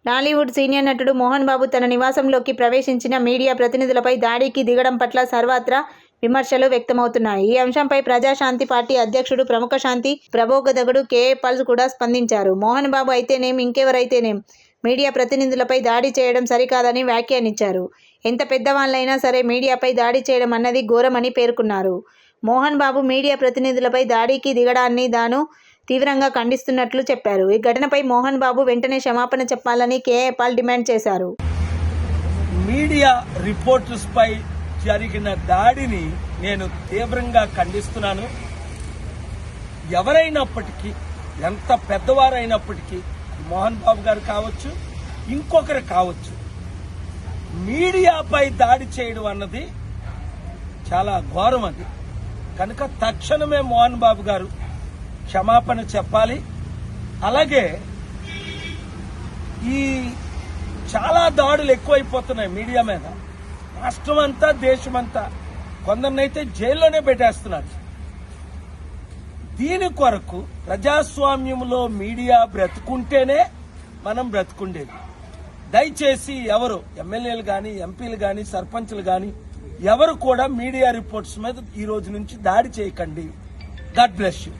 Tollywood senior నటుడు మోహన్ బాబు తన నివాసంలోకి ప్రవేశించిన మీడియా ప్రతినిధులపై దాడికి దిగడం పట్ల సర్వత్రా విమర్శలు వ్యక్తమవుతున్నాయి. ఈ అంశంపై ప్రజాశాంతి పార్టీ అధ్యక్షుడు, ప్రముఖ శాంతి ప్రబోధకుడు కేఏ పాల్ కూడా స్పందించారు. మోహన్ బాబు అయితేనేం, ఇంకెవరైతేనేం మీడియా ప్రతినిధులపై దాడి చేయడం సరికాదని వ్యాఖ్యానించారు. ఎంత పెద్దవాళ్లైనా సరే మీడియాపై దాడి చేయడం అన్నది ఘోరమని పేర్కొన్నారు. మోహన్ బాబు మీడియా ప్రతినిధులపై దాడికి దిగడాన్ని తాను తీవ్రంగా ఖండిస్తున్నట్లు చెప్పారు. ఈ ఘటనపై మోహన్ బాబు వెంటనే క్షమాపణ చెప్పాలని కేఏ పాల్ డిమాండ్ చేశారు. మీడియా రిపోర్టర్స్ పై జరిగిన దాడిని నేను తీవ్రంగా ఖండిస్తున్నాను. ఎవరైనప్పటికీ, ఎంత పెద్దవారైనప్పటికీ, మోహన్ బాబు గారు కావచ్చు, ఇంకొకరు కావచ్చు, మీడియాపై దాడి చేయడం అన్నది చాలా ఘోరం. అది కనుక తక్షణమే మోహన్ బాబు గారు క్షమాపణ చెప్పాలి. అలాగే ఈ చాలా దాడులు ఎక్కువైపోతున్నాయి మీడియా మీద. రాష్ట్రం అంతా, దేశమంతా, కొందరినైతే జైల్లోనే పెట్టేస్తున్నారు. దీని కొరకు ప్రజాస్వామ్యంలో మీడియా బ్రతుకుంటేనే మనం బ్రతుకుండేది. దయచేసి ఎవరు ఎమ్మెల్యేలు కానీ, ఎంపీలు కానీ, సర్పంచ్లు కానీ ఎవరు కూడా మీడియా రిపోర్ట్స్ మీద ఈ రోజు నుంచి దాడి చేయకండి. God bless you.